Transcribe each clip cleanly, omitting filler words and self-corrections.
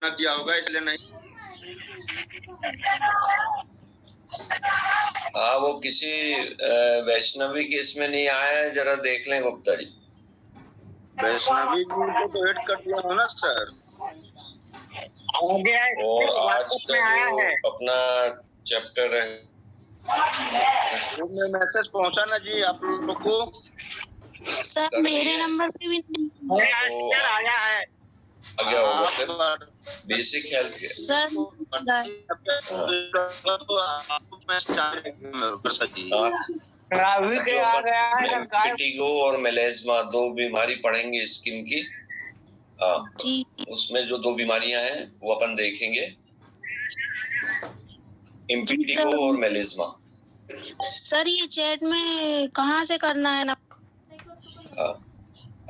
ना किया होगा इसलिए नहीं। हाँ, वो किसी वैष्णवी केस में नहीं आया है, जरा देख लें गुप्ता जी। वैष्णवी जी को ऐड कर दिया हो ना सर। और आज का जो अपना चैप्टर है में मैसेज पहुंचा ना जी आप लोग को। सर मेरे नंबर पे भी आया है। आ गया होगा फिर बेसिक हेल्थ केयर। सर विटिगो और मेलेस्मा दो बीमारी पढ़ेंगे स्किन की। हाँ, उसमें जो दो बीमारियां हैं वो अपन देखेंगे, इम्पिटिगो और मेलेस्मा। सर ये चैट में कहाँ से करना है ना? हाँ,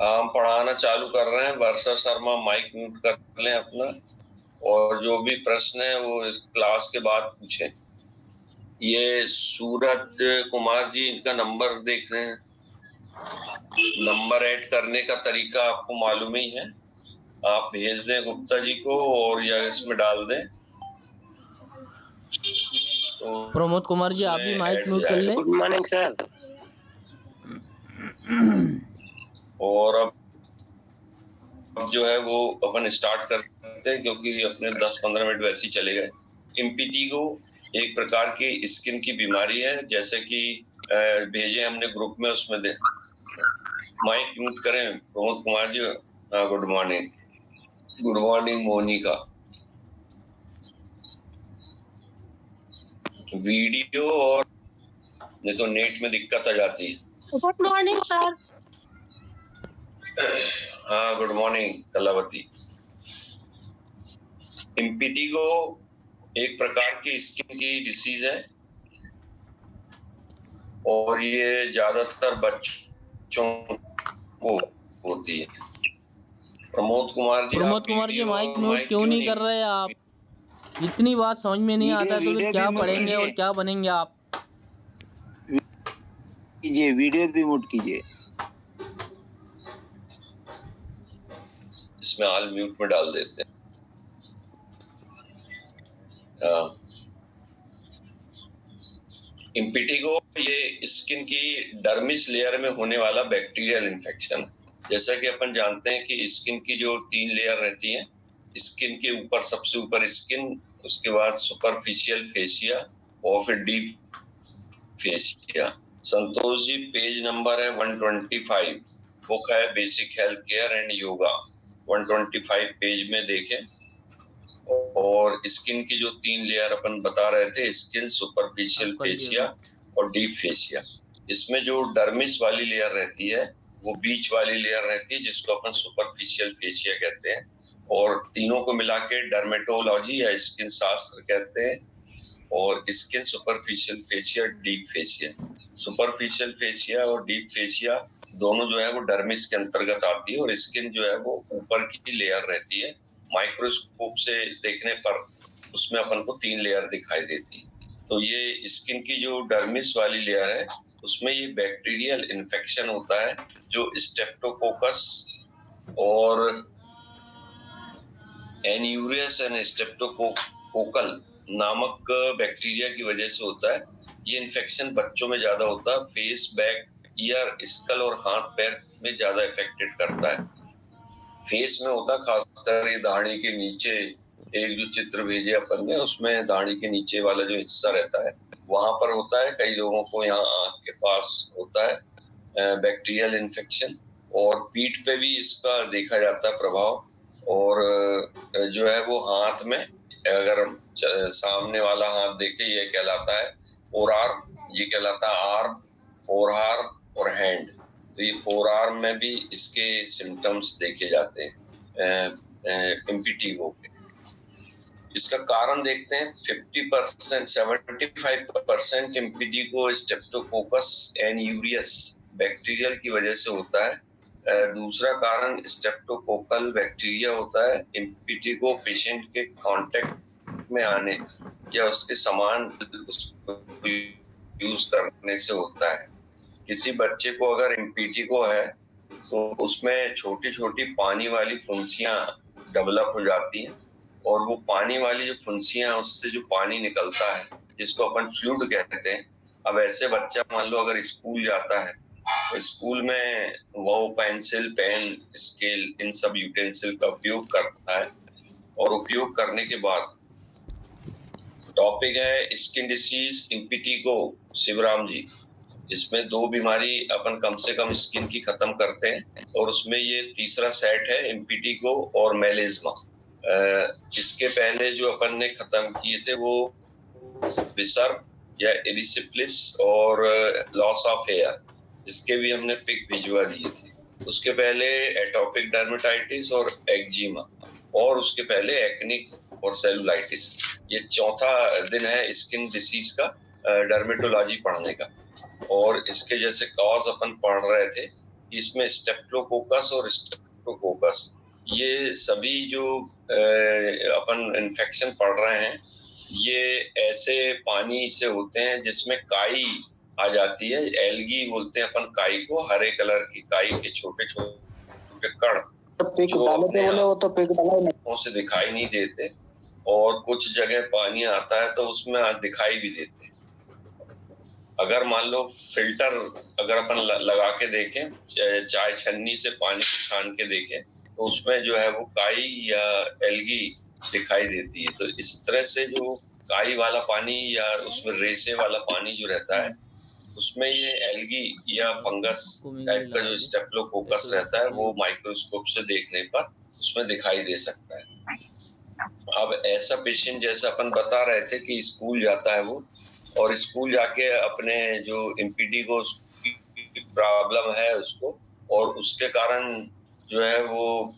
हम पढ़ाना चालू कर रहे हैं। वर्षा शर्मा माइक म्यूट कर लें अपना, और जो भी प्रश्न है वो इस क्लास के बाद पूछें। ये सूरज कुमार जी, इनका नंबर देख रहे हैं। नंबर ऐड करने का तरीका आपको मालूम ही है, आप भेज दें गुप्ता जी को और या इसमें डाल दें तो प्रमोद कुमार जी आप भी माइक म्यूट कर लें। Good morning sir. और अब जो है वो अपन स्टार्ट करते हैं, क्योंकि अपने 10-15 मिनट वैसे ही चले गए। इम्पिटिगो एक प्रकार की स्किन की बीमारी है, जैसे कि भेजे हमने ग्रुप में, उसमें दे माइक म्यूट करें Pramod Kumar ji. Good morning. Good morning Monica. Video और नहीं तो नेट में दिक्कत आ जाती है। Good morning sir. हाँ, गुड मॉर्निंग कलावती। इम्पिटिगो एक प्रकार की स्किन की डिसीज है और ये ज्यादातर बच्चों को होती है। प्रमोद कुमार जी माइक म्यूट क्यों नहीं कर रहे आप? इतनी बात समझ में नहीं आता तो फिर क्या पढ़ेंगे और क्या बनेंगे आप? कीजिए, वीडियो भी म्यूट कीजिए। इसमें ऑल म्यूट में डाल देते हैं। इम्पिटिगो ये स्किन की डर्मिस लेयर में होने वाला बैक्टीरियल इन्फेक्शन। जैसा कि अपन जानते हैं कि स्किन की जो 3 लेयर रहती हैं, स्किन के ऊपर सबसे ऊपर स्किन, उसके बाद सुपरफिशियल फेसिया और फिर deep fascia. Santosh ji page number है 125, बुक है basic health care and yoga, 125 page में देखें। और स्किन की जो 3 लेयर अपन बता रहे थे, स्किन, सुपरफिशियल फेसिया और डीप फेसिया। इसमें जो डर्मिस वाली लेयर रहती है वो बीच वाली लेयर रहती है, जिसको अपन सुपरफिशियल फेसिया कहते हैं, और तीनों को मिला के डर्मेटोलॉजी या स्किन शास्त्र कहते हैं। और skin, superficial fascia, deep fascia. Superficial fascia और डीप फेसिया दोनों जो है वो डर्मिस के अंतर्गत आती है, और स्किन जो है वो ऊपर की लेयर रहती है। माइक्रोस्कोप से देखने पर उसमें अपन को 3 लेयर दिखाई देती है। तो ये स्किन की जो डर्मिस वाली लेयर है उसमें ये बैक्टीरियल इन्फेक्शन होता है, जो स्टेप्टोकोकस और एन्यूरियस एंड स्टेप्टोकोकल नामक बैक्टीरिया की वजह से होता है। ये इन्फेक्शन बच्चों में ज्यादा होता है। फेस, बैक, ईयर, स्कल और हाथ पैर में ज्यादा इफेक्टेड करता है। फेस में होता है खासकर ये दाढ़ी के नीचे, एक जो चित्र भेजे अपन ने उसमें दाढ़ी के नीचे वाला जो हिस्सा रहता है वहां पर होता है। कई लोगों को यहाँ आंख के पास होता है बैक्टीरियल इन्फेक्शन, और पीठ पे भी इसका देखा जाता है प्रभाव। और जो है वो हाथ में, अगर सामने वाला हाथ देखे, ये कहलाता है फोर आर्म, ये कहलाता है आर्म, फोर आर्म और हैंड। तो ये फोर आर्म में भी इसके सिम्टम्स देखे जाते हैं इम्पिटिगो के। इसका कारण देखते हैं। 50%, 75% इम्पिटिगो स्टेप्टोकोकस एन्यूरियस बैक्टीरियल की वजह से होता है। दूसरा कारण स्टेप्टोकोकल बैक्टीरिया होता है। इम्पिटिगो पेशेंट के कांटेक्ट में आने या उसके सामान यूज करने से होता है। किसी बच्चे को अगर इम्पिटिगो है तो उसमें छोटी छोटी पानी वाली फुंसियां डेवलप हो जाती हैं, और वो पानी वाली जो फुंसियां उससे जो पानी निकलता है जिसको अपन फ्लूइड कहते हैं। अब ऐसे बच्चा मान लो अगर स्कूल जाता है तो स्कूल में वो पेंसिल, पेन, स्केल इन सब यूटेंसिल का उपयोग करता है और उपयोग करने के बाद टॉपिक है स्किन डिसीज इम्पिटिगो। शिवराम जी, इसमें 2 बीमारी अपन कम से कम स्किन की खत्म करते हैं और उसमें ये तीसरा सेट है इम्पिटिगो और मेलिज्मा। इसके पहले जो अपन ने खत्म किए थे वो विसर्प या एरिसिप्लिस और लॉस ऑफ हेयर, इसके भी हमने पिक भिजवा दिए थे। उसके पहले एटोपिक डर्मेटाइटिस और एक्जिमा, और उसके पहले एक्निक और सेलुलाइटिस। ये चौथा दिन है स्किन डिसीज का डर्मेटोलॉजी पढ़ने का। और इसके जैसे कॉज अपन पढ़ रहे थे, इसमें स्टेप्टोकोकस और स्ट्रेप्टोकोकस, ये सभी जो अपन इन्फेक्शन पढ़ रहे हैं ये ऐसे पानी से होते हैं जिसमें काई आ जाती है। एल्गी बोलते हैं अपन काई को, हरे कलर की काई के छोटे छोटे कण जो आंखों से दिखाई नहीं देते और कुछ जगह पानी आता है तो उसमें दिखाई भी देते। अगर मान लो फिल्टर अगर अपन लगा के देखें, चाय छन्नी से पानी छान के देखें तो उसमें जो है वो काई या एल्गी दिखाई देती है। तो इस तरह से जो काई वाला पानी या उसमें रेसे वाला पानी जो रहता है उसमें ये एल्गी या फंगस टाइप का जो स्टेप्टोकोकस रहता है वो माइक्रोस्कोप से देखने पर उसमें दिखाई दे सकता है। अब ऐसा पेशेंट जैसा अपन बता रहे थे कि स्कूल जाता है वो, और स्कूल जाके अपने जो इम्पिटिगो की प्रॉब्लम है उसको, और उसके कारण जो है वो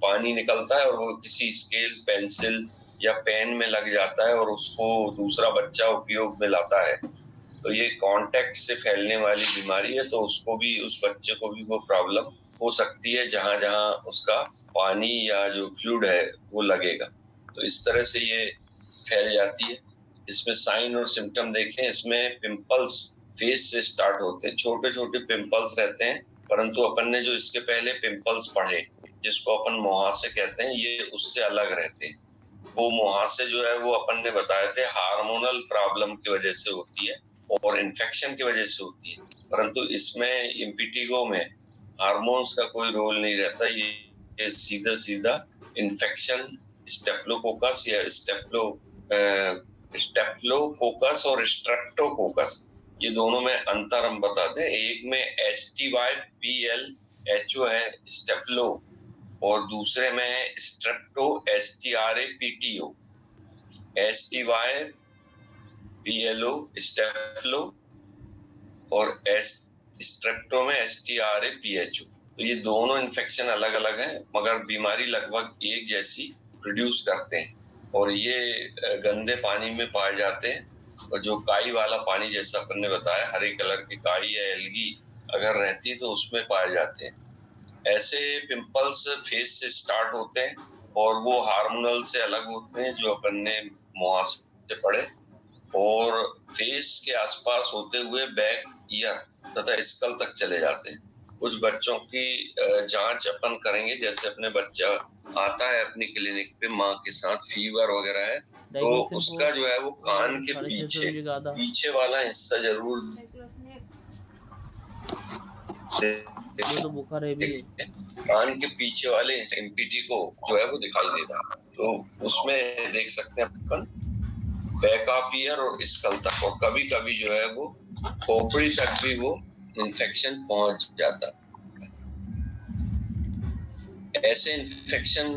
पानी निकलता है और वो किसी स्केल, पेंसिल या पेन में लग जाता है और उसको दूसरा बच्चा उपयोग में लाता है। तो ये कांटेक्ट से फैलने वाली बीमारी है, तो उसको भी, उस बच्चे को भी वो प्रॉब्लम हो सकती है जहां जहां उसका पानी या जो फ्लूइड है वो लगेगा। तो इस तरह से ये फैल जाती है। इसमें साइन और सिम्टम देखें, इसमें पिंपल्स फेस से स्टार्ट होते हैं, छोटे छोटे पिंपल्स रहते हैं, परंतु अपन ने जो इसके पहले पिंपल्स पढ़े जिसको अपन मुहासे कहते हैं, ये उससे अलग रहते हैं। वो मुहासे जो है वो अपन ने बताए थे हार्मोनल प्रॉब्लम की वजह से होती है और इन्फेक्शन की वजह से होती है, परंतु इसमें इम्पिटिगो में हार्मोन्स का कोई रोल नहीं रहता। ये सीधा सीधा इन्फेक्शन स्टेप्टोकोकस या स्टेप्टोकोकस और स्ट्रेप्टोकोकस, ये दोनों में अंतर हम बता दें। एक में STYPLHO है स्टेप्लो, और दूसरे में है स्ट्रेप्टो STRAPTO। STYPLO स्टेप्लो और स्ट्रेप्टो में STRAPHO। तो ये दोनों इन्फेक्शन अलग अलग हैं मगर बीमारी लगभग एक जैसी प्रोड्यूस करते हैं, और ये गंदे पानी में पाए जाते हैं। और जो काई वाला पानी जैसा अपन ने बताया, हरे कलर की काई या एल्गी अगर रहती तो उसमें पाए जाते हैं। ऐसे पिंपल्स फेस से स्टार्ट होते हैं और वो हार्मोनल से अलग होते हैं जो अपन ने मुहासे से पढ़े, और फेस के आसपास होते हुए बैक, ईयर तथा स्कल तक चले जाते हैं। कुछ बच्चों की जांच अपन करेंगे, जैसे अपने बच्चा आता है अपनी क्लिनिक पे माँ के साथ, फीवर वगैरह है, तो उसका जो है वो कान के पीछे वाला हिस्सा जरूर तो बुखार है भी। कान के पीछे वाले इम्पिटिगो जो है वो दिखाई देता है, तो उसमें देख सकते हैं अपन बैक ऑफ ईयर और स्कल तक, और कभी कभी जो है वो खोपड़ी तक भी वो इन्फेक्शन पहुंच जाता। ऐसे इन्फेक्शन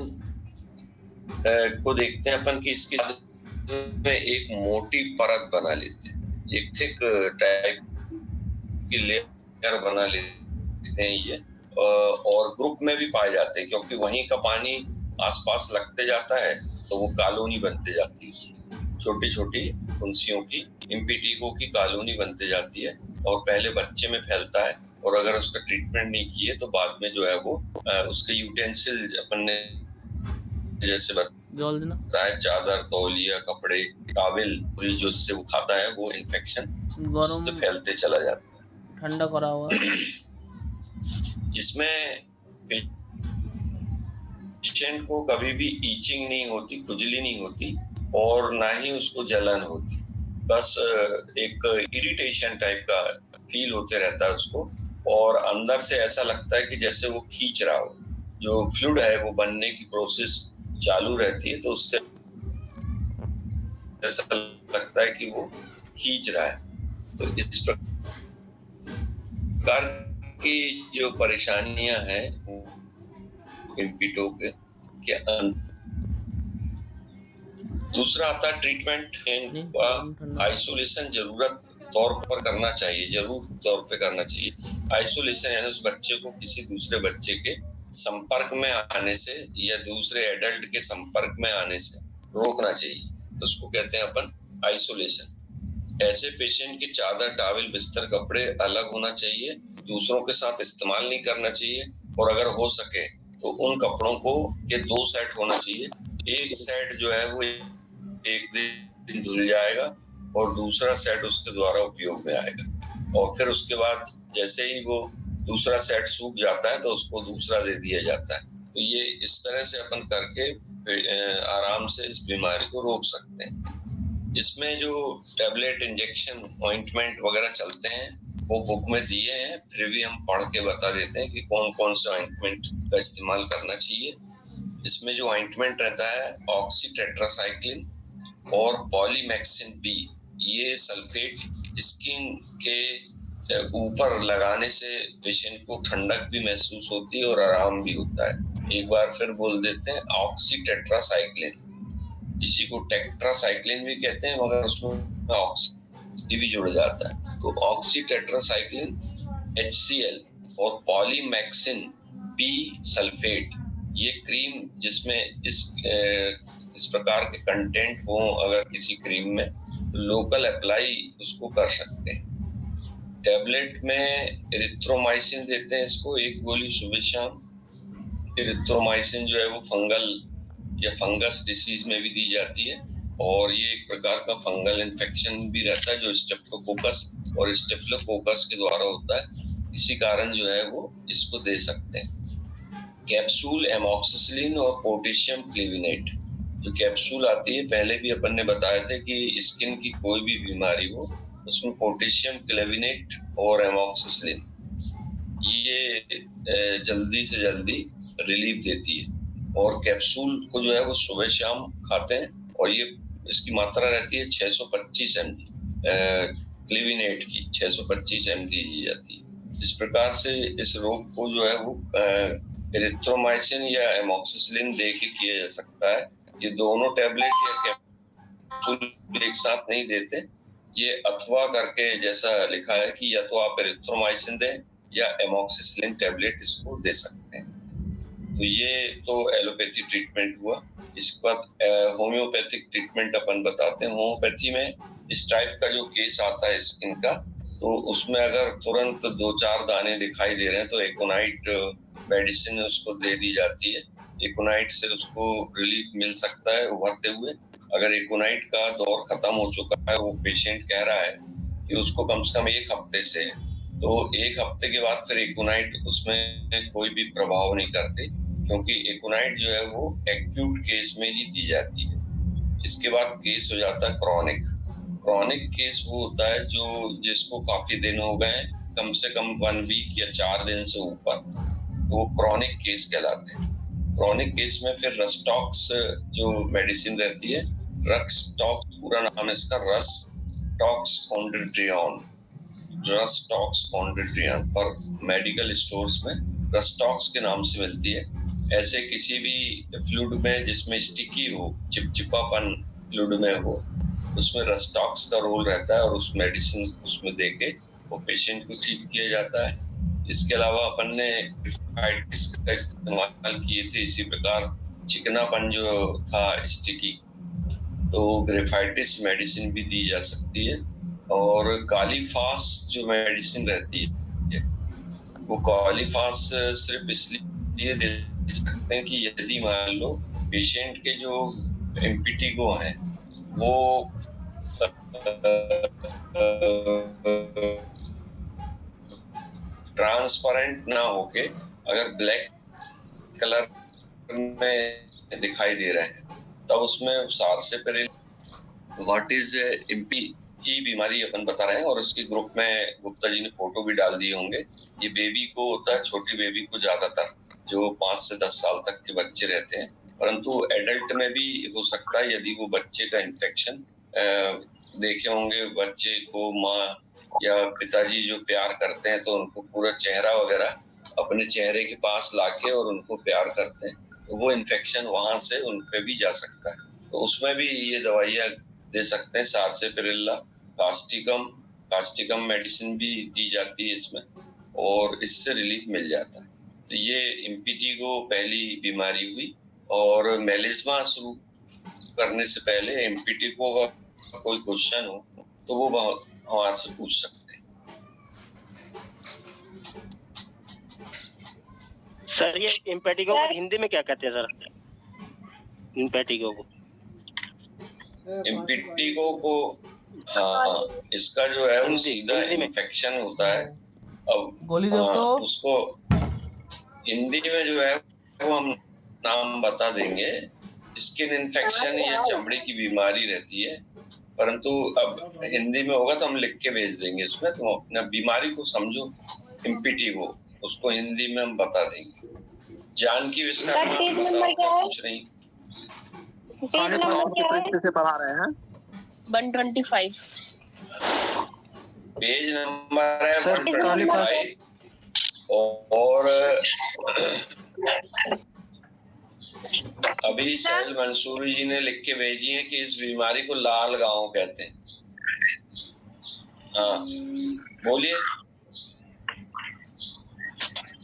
को देखते हैं अपन कि इसकी में एक मोटी परत बना लेते हैं, एक थिक टाइप की लेयर बना लेते हैं ये, और ग्रुप में भी पाए जाते हैं क्योंकि वहीं का पानी आसपास लगते जाता है, तो वो कॉलोनी बनते जाती है, उसकी छोटी छोटी फुंसियों की इम्पिटिगो की कॉलोनी बनते जाती है, और पहले बच्चे में फैलता है, और अगर उसका ट्रीटमेंट नहीं किए तो बाद में जो है वो उसके यूटेंसिल अपन ने जैसे बताया, चादर, तौलिया, कपड़े, टॉवेल, जो उससे वो खाता है वो इन्फेक्शन उससे फैलते चला जाता है। ठंडा करा हुआ। इसमें इसमें 2 पेशेंट को कभी भी ईचिंग नहीं होती, खुजली नहीं होती और ना ही उसको जलन होती, बस एक इरिटेशन टाइप का फील होते रहता है उसको, और अंदर से ऐसा लगता है कि जैसे वो खींच रहा हो, जो फ्लूइड है वो बनने की प्रोसेस चालू रहती है, तो उससे ऐसा लगता है कि वो खींच रहा है। तो इस प्रकार की जो परेशानियां हैं इम्पिटो के दूसरा आता है ट्रीटमेंट। आइसोलेशन जरूरत तौर पर करना चाहिए, जरूर तौर पे करना चाहिए। आइसोलेशन यानी उस बच्चे को किसी दूसरे बच्चे के संपर्क में आने से या दूसरे एडल्ट के संपर्क में आने से रोकना चाहिए, तो उसको कहते हैं अपन आइसोलेशन। ऐसे पेशेंट की चादर, टॉवल, बिस्तर, कपड़े अलग होना चाहिए, दूसरों के साथ इस्तेमाल नहीं करना चाहिए, और अगर हो सके तो उन कपड़ों को के 2 सेट होना चाहिए। एक सेट जो है वो एक दिन धुल जाएगा और दूसरा सेट उसके द्वारा उपयोग में आएगा, और फिर उसके बाद जैसे ही वो दूसरा सेट सूख जाता है तो उसको दूसरा दे दिया जाता है। तो ये इस तरह से अपन करके आराम से इस बीमारी को रोक सकते हैं। इसमें जो टैबलेट, इंजेक्शन, ऑइंटमेंट वगैरह चलते हैं वो बुक में दिए हैं, फिर भी हम पढ़ के बता देते हैं कि कौन कौन से ऑइंटमेंट का इस्तेमाल करना चाहिए। इसमें जो ऑइंटमेंट रहता है ऑक्सीटेट्रासाइक्लिन और पॉलीमैक्सिन बी, ये सल्फेट स्किन के ऊपर लगाने से पेशेंट को ठंडक भी महसूस होती है और आराम भी होता है। एक बार फिर बोल देते हैं ऑक्सीटेट्रासाइक्लिन, इसी को टेट्रासाइक्लिन भी कहते हैं, मगर उसमें ऑक्सी भी जुड़ जाता है। तो ऑक्सीटेट्रासाइक्लिन HCl और पॉलीमैक्सिन बी सल्फेट, ये क्रीम जिसमें इस प्रकार के कंटेंट हो अगर किसी क्रीम में, तो लोकल अप्लाई उसको कर सकते हैं। टैबलेट में एरिथ्रोमाइसिन देते हैं इसको, 1 गोली सुबह शाम। एरिथ्रोमाइसिन जो है वो फंगल या फंगस डिसीज में भी दी जाती है, और ये एक प्रकार का फंगल इन्फेक्शन भी रहता है जो स्टेप्टोकोकस और स्टेफिलोकोकस के द्वारा होता है, इसी कारण जो है वो इसको दे सकते हैं। कैप्सूल एमॉक्सिसिलिन और पोटेशियम क्लेविनेट, जो कैप्सूल आती है, पहले भी अपन ने बताया था कि स्किन की कोई भी बीमारी हो उसमें पोटेशियम क्लेविनेट और एमॉक्सिसिलिन ये जल्दी से जल्दी रिलीफ देती है, और कैप्सूल को जो है वो सुबह शाम खाते हैं, और ये इसकी मात्रा रहती है 625 mg क्लेविनेट की 625 mg दी जाती है। इस प्रकार से इस रोग को जो है वो एरिथ्रोमाइसिन या एमॉक्सिसिलिन दे के किया जा सकता है। ये दोनों टैबलेट या कैप्सूल एक साथ नहीं देते, ये अथवा करके जैसा लिखा है कि या तो आप एरिथ्रोमाइसिन दें या एमॉक्सिसिलिन टैबलेट इसको दे सकते हैं। तो ये तो एलोपैथी ट्रीटमेंट हुआ। इसके बाद होम्योपैथिक ट्रीटमेंट अपन बताते हैं। होम्योपैथी में इस टाइप का जो केस आता है स्किन का, तो उसमें अगर तुरंत 2-4 दाने दिखाई दे रहे हैं तो एकोनाइट मेडिसिन उसको दे दी जाती है। एकोनाइट से उसको रिलीफ मिल सकता है उभरते हुए। अगर एकोनाइट का दौर खत्म हो चुका है, वो पेशेंट कह रहा है कि उसको कम से कम 1 हफ्ते से है, तो 1 हफ्ते के बाद फिर एकोनाइट उसमें कोई भी प्रभाव नहीं करते, क्योंकि एकोनाइट जो है वो एक्यूट केस में ही दी जाती है। इसके बाद केस हो जाता है क्रॉनिक। क्रॉनिक केस वो होता है जो जिसको काफी दिन हो गए, कम से कम 1 वीक या 4 दिन से ऊपर, तो वो क्रॉनिक केस कहलाते हैं। क्रॉनिक केस में फिर रस्टॉक्स जो मेडिसिन रहती है, रक्सटॉक्स पूरा नाम है इसका, रस्टॉक्स पर मेडिकल स्टोर्स में रस्टॉक्स के नाम से मिलती है। ऐसे किसी भी फ्लूइड में जिसमें स्टिकी हो, चिपचिपापन फ्लूइड में हो, उसमें रस्टॉक्स का रोल रहता है, और उस मेडिसिन उसमें देके वो पेशेंट को ठीक किया जाता है। इसके अलावा अपन ने ग्रेफाइटिस का इस्तेमाल किए थे, इसी प्रकार चिकनापन जो था स्टिकी, तो ग्रेफाइटिस मेडिसिन भी दी जा सकती है। और कालीफास जो मेडिसिन रहती है, वो कालीफास सिर्फ इसलिए दे सकते हैं कि यदि मान लो पेशेंट के जो इम्पिटिगो हैं वो ट्रांसपेरेंट ना होके अगर ब्लैक कलर में दिखाई दे रहे हैं। तब उसमें सार्सेप्टिल व्हाट इज इम्पी की बीमारी अपन बता रहे हैं, और उसके ग्रुप में गुप्ता जी ने फोटो भी डाल दिए होंगे। ये बेबी को होता है, छोटी बेबी को ज्यादातर, जो 5 से 10 साल तक के बच्चे रहते हैं, परंतु एडल्ट में भी हो सकता है यदि वो बच्चे का इन्फेक्शन देखे होंगे। बच्चे को माँ या पिताजी जो प्यार करते हैं तो उनको पूरा चेहरा वगैरह अपने चेहरे के पास लाके और उनको प्यार करते हैं, तो वो इन्फेक्शन वहां से उन पे भी जा सकता है। तो उसमें भी ये दवाइयाँ दे सकते हैं, सार्सेप्टिला, कास्टिकम मेडिसिन भी दी जाती है इसमें, और इससे रिलीफ मिल जाता है। तो ये इम्पिटिगो पहली बीमारी हुई। और मेलिस्मा शुरू करने से पहले इम्पिटिगो का कोई क्वेश्चन हो तो वो हमारे से पूछ सकते हैं। सर ये इम्पेटिगो को हिंदी में क्या कहते हैं सर? इम्पेटिगो को हाँ, इसका जो है वो सीधा इन्फेक्शन होता है। अब गोली दो तो उसको हिंदी में जो है वो हम नाम बता देंगे। स्किन इन्फेक्शन या चमड़ी की बीमारी रहती है, परंतु अब हिंदी में होगा तो हम लिख के भेज देंगे इसमें। तुम अपना बीमारी को समझो, इम्पिटिगो, उसको हिंदी में हम बता देंगे। जानकी विस्तार कुछ नहीं। से पढ़ा रहे हैं 125 पेज नंबर है 125। और अभी सैल मंसूरी जी ने लिख के भेजी है कि इस बीमारी को लाल गांव कहते हैं। हाँ बोलिए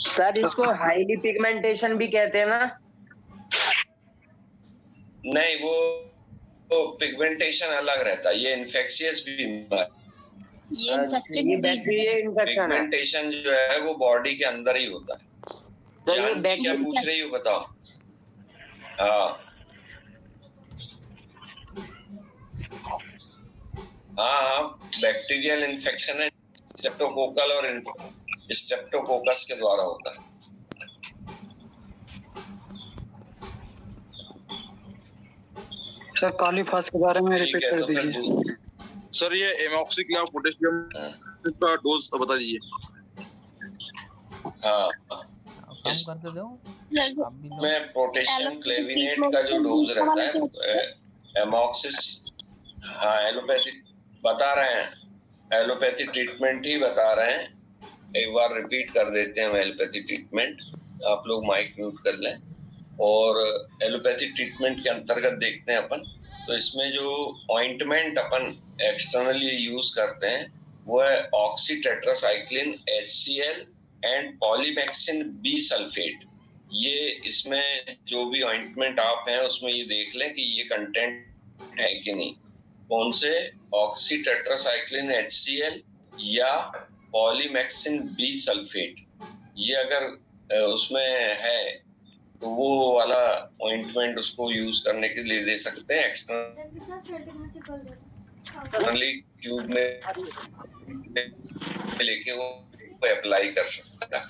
सर। इसको हाईली पिगमेंटेशन भी कहते हैं ना? नहीं, वो पिगमेंटेशन अलग रहता है, ये इन्फेक्शियस बीमारी। ये बैक्टीरिया इन्फेक्शन है। पिगमेंटेशन जो है वो बॉडी के अंदर ही होता है। जानकी क्या पूछ रही हो बताओ? हाँ हाँ, बैक्टीरियल इन्फेक्शन है, स्ट्रेप्टोकोकल और स्ट्रेप्टोकोकस के द्वारा होता है। सर कॉलीफास के बारे में रिपीट कर दीजिए। सर ये एमॉक्सिक्लाव पोटेशियम का डोज बता दीजिए। हाँ, काम करते दो इसमें पोटेशियम क्लेविनेट का जो डोज रहता है, एमॉक्सिस, हाँ एलोपैथी बता रहे हैं, एलोपैथी ट्रीटमेंट ही बता रहे हैं। एक बार रिपीट कर देते हैं एलोपैथी ट्रीटमेंट, आप लोग माइक म्यूट कर लें। और एलोपैथी ट्रीटमेंट के अंतर्गत देखते हैं अपन, तो इसमें जो ऑइंटमेंट अपन एक्सटर्नली यूज करते हैं वो है oxytetracycline HCl and polymyxin B sulphate. ये इसमें जो भी ऑइंटमेंट आप हैं उसमें ये देख लें कि ये कंटेंट है कि नहीं। कौन से? ऑक्सीटेट्रासाइक्लिन HCl या पॉलीमैक्सिन B सल्फेट। ये अगर उसमें है तो वो वाला ऑइंटमेंट उसको यूज करने के लिए दे सकते हैं। एक्सटर्नली ट्यूब में लेके वो अप्लाई कर सकता है।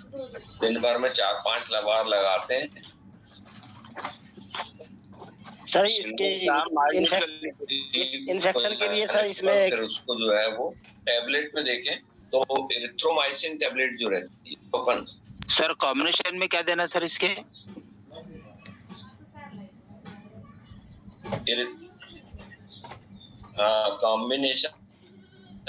दिन भर में 4-5 बार लगाते हैं। सर इसके इन्फेक्शन के लिए सर इसमें फिर उसको जो है वो टैबलेट में देखें तो एरिथ्रोमाइसिन टैबलेट जो रहती है अपन। सर कॉम्बिनेशन में क्या देना सर इसके? कॉम्बिनेशन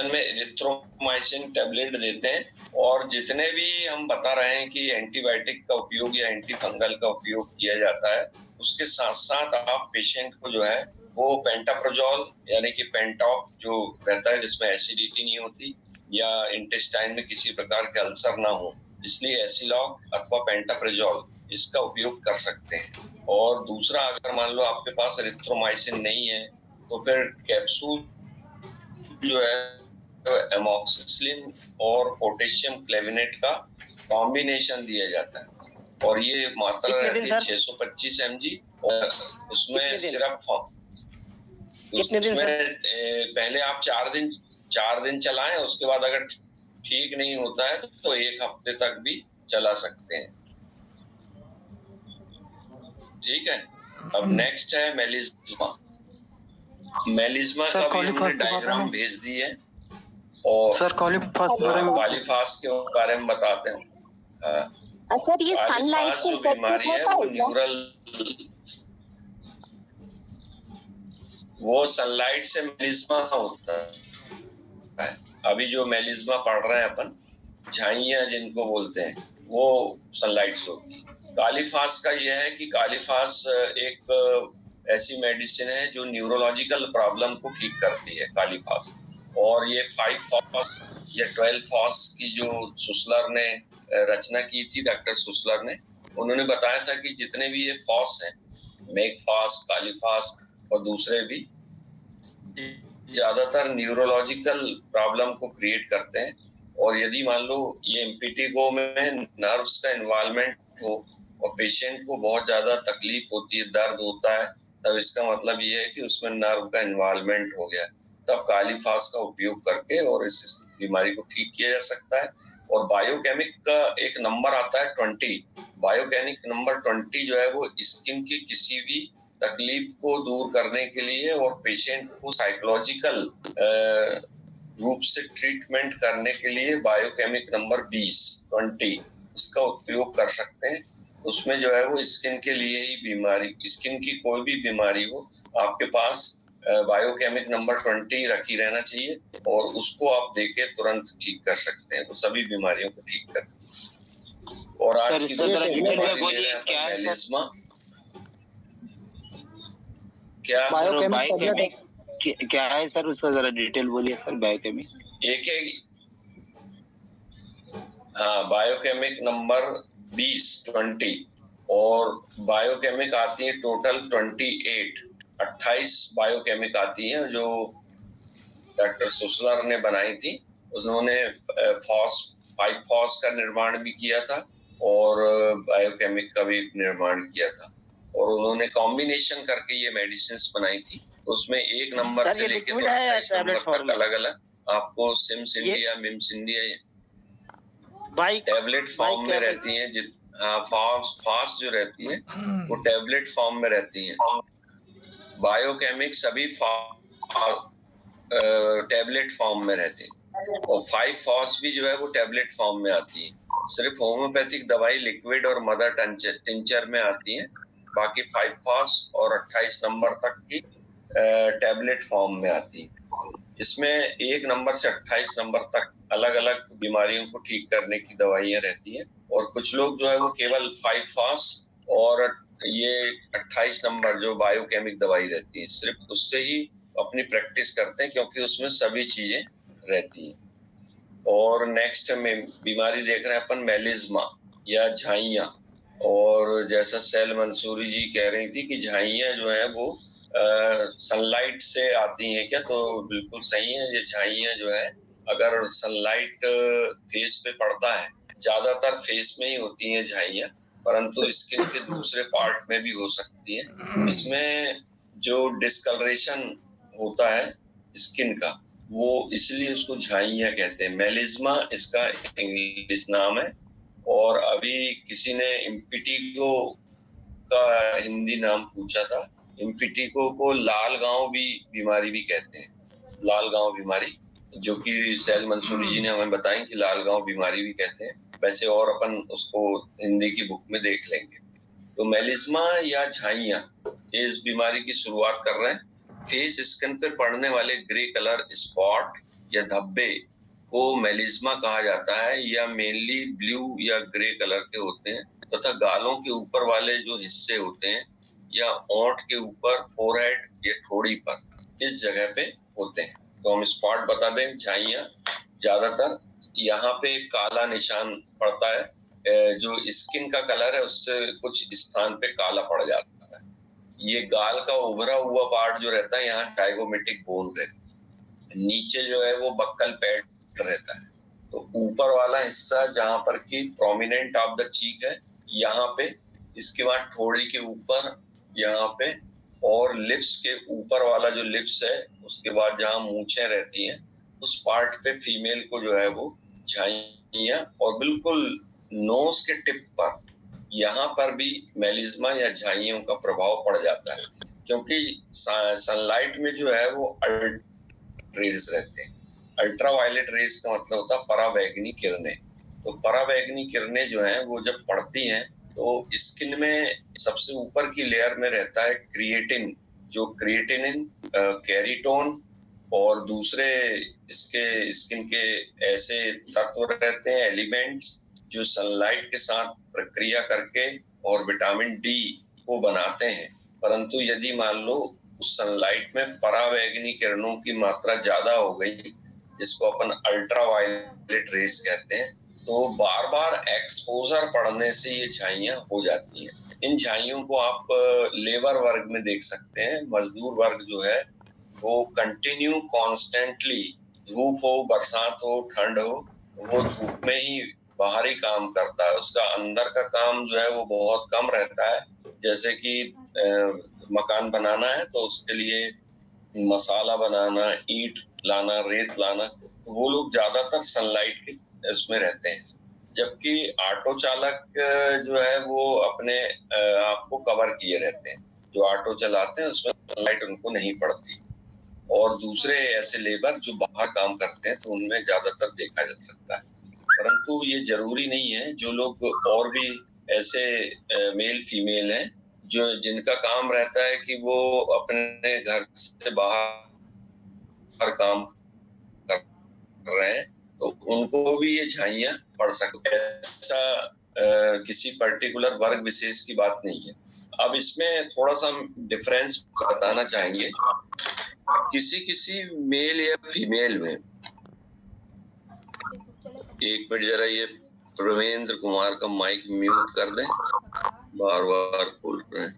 में एरिथ्रोमाइसिन टैबलेट देते हैं। और जितने भी हम बता रहे हैं कि एंटीबायोटिक का उपयोग या एंटी फंगल का उपयोग किया जाता है, उसके साथ साथ आप पेशेंट को जो है वो पेंटाप्रोजोल यानी कि पेंटॉप जो रहता है जिसमें एसिडिटी नहीं होती या इंटेस्टाइन में किसी प्रकार के अल्सर ना हो, इसलिए एसिलॉक अथवा पेंटाप्रोजोल इसका उपयोग कर सकते हैं। और दूसरा, अगर मान लो आपके पास एरिथ्रोमाइसिन नहीं है तो फिर कैप्सूल जो है एमॉक्सिसिलिन और पोटेशियम क्लेविनेट का कॉम्बिनेशन दिया जाता है। और ये मात्रा रहती है 625 mg। और उसमें सिर्फ उसमें पहले आप 4 दिन चलाएं, उसके बाद अगर ठीक नहीं होता है तो 1 हफ्ते तक भी चला सकते हैं। ठीक है। अब नेक्स्ट है मेलिस्मा। मेलिस्मा का भी हमने डायग्राम भेज दी है। और सर कॉलीफास के बारे में बताते हैं। सर ये सनलाइट से जो बीमारी है वो न्यूरल, वो सनलाइट से मेलिस्मा होता है। अभी जो मेलिस्मा पढ़ रहे हैं अपन, झाइयाँ जिनको बोलते हैं, वो सनलाइट से होती है। कॉलीफास का यह है कि कॉलीफास एक ऐसी मेडिसिन है जो न्यूरोलॉजिकल प्रॉब्लम को ठीक करती है, कॉलीफास। और ये 5-फॉस या 12-फॉस की जो सुसलर ने रचना की थी, डॉक्टर सुसलर ने, उन्होंने बताया था कि जितने भी ये फॉस हैं, मेगफास, कॉलीफास और दूसरे भी, ज्यादातर न्यूरोलॉजिकल प्रॉब्लम को क्रिएट करते हैं। और यदि मान लो ये इम्पिटिगो में नर्व्स का इन्वॉल्वमेंट हो और पेशेंट को बहुत ज्यादा तकलीफ होती है, दर्द होता है, तब इसका मतलब ये है कि उसमें नर्व का इन्वॉल्वमेंट हो गया। तब कॉलीफास का उपयोग करके और इस बीमारी को ठीक किया जा सकता है। और बायोकेमिक का एक नंबर आता है 20। बायोकेमिक नंबर 20 जो है वो स्किन की किसी भी तकलीफ को दूर करने के लिए और पेशेंट को साइकोलॉजिकल रूप से ट्रीटमेंट करने के लिए बायोकेमिक नंबर 20 इसका उपयोग कर सकते हैं। उसमें जो है वो स्किन के लिए ही बीमारी, स्किन की कोई भी बीमारी हो, आपके पास बायोकेमिक नंबर 20 रखी रहना चाहिए और उसको आप देके तुरंत ठीक कर सकते हैं। वो सभी बीमारियों को ठीक करती है। और आज की मेलिस्मा क्या है सर, उसका जरा डिटेल बोलिए सर। बायोकेमिक बायोकेमिक नंबर 20 और बायोकेमिक आती है टोटल 28 बायोकेमिक आती है जो डॉक्टर सुसलर ने बनाई थी। उन्होंने 5-फॉस का निर्माण भी किया था और बायोकेमिक का भी निर्माण किया था। और उन्होंने कॉम्बिनेशन करके ये मेडिसिन्स बनाई थी। उसमें 1 नंबर से लेके 28 नंबर तक अलग अलग आपको CIMS India, MIMS India tablet form में रहती हैं। फास्ट जो रहती है वो टैबलेट फॉर्म में रहती है। बायोकेमिक सभी टैबलेट फॉर्म में रहते हैं। और 5-फॉस भी जो है वो टैबलेट फॉर्म में आती है। सिर्फ होम्योपैथिक दवाई लिक्विड और मदर टिंचर में आती है। बाकी 5-फॉस और 28 नंबर तक की टैबलेट फॉर्म में आती है। इसमें 1 नंबर से 28 नंबर तक अलग अलग बीमारियों को ठीक करने की दवाइयां रहती हैं। और कुछ लोग जो है वो केवल 5-फॉस और ये 28 नंबर जो बायोकेमिक दवाई रहती है, सिर्फ उससे ही अपनी प्रैक्टिस करते हैं, क्योंकि उसमें सभी चीजें रहती हैं। और नेक्स्ट में बीमारी देख रहे हैं अपन मेलिस्मा या झाइयाँ। और जैसा सैल मंसूरी जी कह रही थी कि झाइयाँ जो है वो सनलाइट से आती हैं क्या, तो बिल्कुल सही है। ये झाइयाँ जो है अगर सनलाइट फेस पे पड़ता है, ज्यादातर फेस में ही होती हैं झाइयाँ, परंतु स्किन के दूसरे पार्ट में भी हो सकती है। इसमें जो डिस्कलरेशन होता है स्किन का, वो इसलिए उसको झाइयाँ कहते हैं। मेलिस्मा इसका इंग्लिश नाम है। और अभी किसी ने इम्पिटिगो का हिंदी नाम पूछा था। इम्पिटिगो को लाल गांव भी बीमारी भी कहते हैं। लाल गांव बीमारी जो कि सैल मंसूरी जी ने हमें बताई कि लाल गांव बीमारी भी कहते हैं। वैसे और अपन उसको हिंदी की बुक में देख लेंगे। तो मेलिस्मा या झाइयाँ, इस बीमारी की शुरुआत कर रहे हैं। फेस स्किन पर पड़ने वाले ग्रे कलर स्पॉट या धब्बे को मेलिस्मा कहा जाता है। या मेनली ब्लू या ग्रे कलर के होते हैं तथा गालों के ऊपर वाले जो हिस्से होते हैं या ओंठ के ऊपर, फोरहेड या ठोड़ी पर, इस जगह पे होते हैं। तो हम स्पॉट बता दें, झाइयाँ ज्यादातर यहाँ पे काला निशान पड़ता है। जो स्किन का कलर है उससे कुछ स्थान पे काला पड़ जाता है। ये गाल का उभरा हुआ पार्ट जो रहता है, यहाँ टाइगोमेटिक बोन रहती है। नीचे जो है वो बक्कल पैड रहता है। तो ऊपर वाला हिस्सा जहाँ पर की प्रोमिनेंट ऑफ द चीक है, यहाँ पे, इसके बाद ठोड़ी के ऊपर यहाँ पे, और लिप्स के ऊपर वाला जो लिप्स है, उसके बाद जहाँ मूछें रहती हैं, उस पार्ट पे फीमेल को जो है वो झाइयाँ, और बिल्कुल नोज के टिप पर यहाँ पर भी मेलिज्मा या झाइयों का प्रभाव पड़ जाता है, क्योंकि सनलाइट में जो है वो रेज रहते हैं। अल्ट्रावायलेट रेज का मतलब होता है पराबैंगनी किरणें। तो पराबैंगनी किरणें जो हैं वो जब पड़ती हैं तो स्किन में सबसे ऊपर की लेयर में रहता है क्रिएटिन, जो क्रिएटिनिन, कैरीटोन और दूसरे इसके स्किन के ऐसे तत्व रहते हैं, एलिमेंट्स, जो सनलाइट के साथ प्रक्रिया करके और विटामिन डी को बनाते हैं। परंतु यदि मान लो उस सनलाइट में पराबैंगनी किरणों की मात्रा ज्यादा हो गई, जिसको अपन अल्ट्रावायलेट रेज कहते हैं, तो बार बार एक्सपोजर पड़ने से ये झाइयां हो जाती हैं। इन झाइयों को आप लेबर वर्ग में देख सकते हैं। मजदूर वर्ग जो है वो कंटिन्यू कॉन्स्टेंटली, धूप हो, बरसात हो, ठंड हो, वो धूप में ही बाहरी काम करता है। उसका अंदर का काम जो है वो बहुत कम रहता है। जैसे कि मकान बनाना है तो उसके लिए मसाला बनाना, ईंट लाना, रेत लाना, तो वो लोग ज्यादातर सनलाइट के इसमें रहते हैं। जबकि ऑटो चालक जो है वो अपने आप को कवर किए रहते हैं। जो ऑटो चलाते हैं उसमें सनलाइट उनको नहीं पड़ती। और दूसरे ऐसे लेबर जो बाहर काम करते हैं तो उनमें ज्यादातर देखा जा सकता है। परंतु ये जरूरी नहीं है। जो लोग और भी ऐसे मेल फीमेल हैं जो जिनका काम रहता है कि वो अपने घर से बाहर काम कर रहे हैं, तो उनको भी ये झाइयां पड़ सकती है। ऐसा किसी पर्टिकुलर वर्ग विशेष की बात नहीं है। अब इसमें थोड़ा सा हम डिफरेंस बताना चाहेंगे। किसी किसी मेल या फीमेल में, एक मिनट जरा ये रविंद्र कुमार का माइक म्यूट कर दें, बार बार खोल रहे हैं,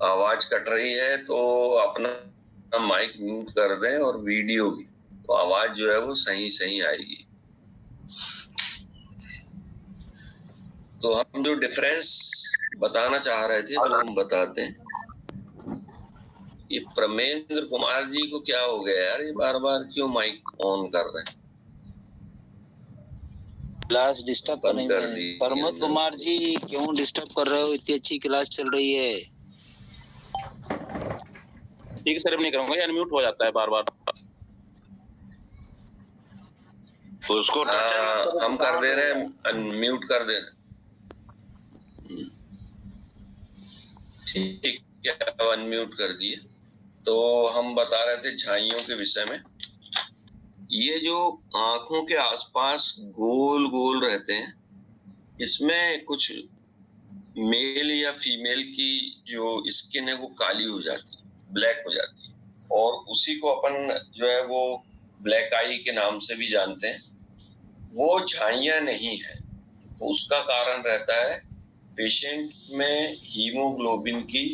आवाज कट रही है तो अपना माइक म्यूट कर दें और वीडियो भी, तो आवाज जो है वो सही आएगी। तो हम जो डिफरेंस बताना चाह रहे थे वो हम बताते हैं। ये प्रमेंद्र कुमार जी को क्या हो गया यार, ये बार बार क्यों माइक ऑन कर रहे हैं? क्लास डिस्टर्ब करने में। प्रमोद कुमार जी क्यों डिस्टर्ब कर रहे हो? इतनी अच्छी क्लास चल रही है। ठीक है सर, नहीं करूंगा, ये अनम्यूट हो जाता है बार बार। तो उसको हम कर दे रहे हैं, अनम्यूट कर दे रहे। ठीक है, अनम्यूट कर दिए। तो हम बता रहे थे झाइयों के विषय में। ये जो आंखों के आसपास गोल गोल रहते हैं, इसमें कुछ मेल या फीमेल की जो स्किन है वो काली हो जाती है, ब्लैक हो जाती है, और उसी को अपन जो है वो ब्लैक आई के नाम से भी जानते हैं। वो झाइयां नहीं है। तो उसका कारण रहता है पेशेंट में हीमोग्लोबिन की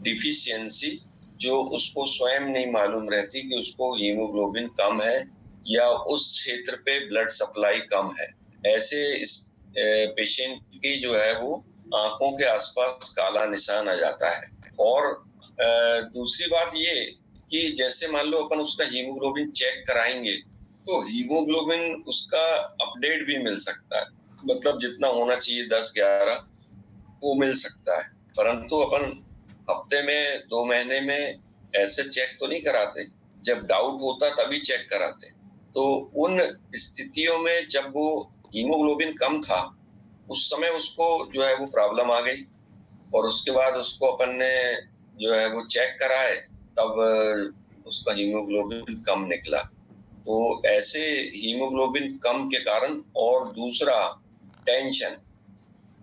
डिफिशियंसी, जो उसको स्वयं नहीं मालूम रहती कि उसको हीमोग्लोबिन कम है या उस क्षेत्र पे ब्लड सप्लाई कम है। ऐसे पेशेंट की जो है वो आंखों के आसपास काला निशान आ जाता है। और दूसरी बात ये कि जैसे मान लो अपन उसका हीमोग्लोबिन चेक कराएंगे तो हीमोग्लोबिन उसका अपडेट भी मिल सकता है, मतलब जितना होना चाहिए 10-11 वो मिल सकता है। परंतु अपन हफ्ते में 2 महीने में ऐसे चेक तो नहीं कराते, जब डाउट होता तभी चेक कराते। तो उन स्थितियों में जब वो हीमोग्लोबिन कम था उस समय उसको जो है वो प्रॉब्लम आ गई, और उसके बाद उसको अपन ने जो है वो चेक कराए, तब उसका हीमोग्लोबिन कम निकला। तो ऐसे हीमोग्लोबिन कम के कारण, और दूसरा टेंशन,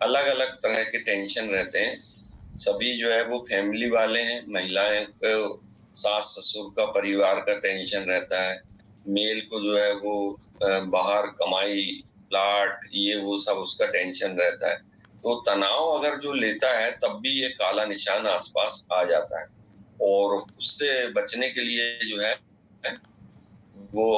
अलग अलग तरह के टेंशन रहते हैं। सभी जो है वो फैमिली वाले हैं। महिलाएं को सास ससुर का, परिवार का टेंशन रहता है। मेल को जो है वो बाहर कमाई, प्लाट, ये वो सब उसका टेंशन रहता है। तो तनाव अगर जो लेता है तब भी ये काला निशान आसपास आ जाता है। और उससे बचने के लिए जो है वो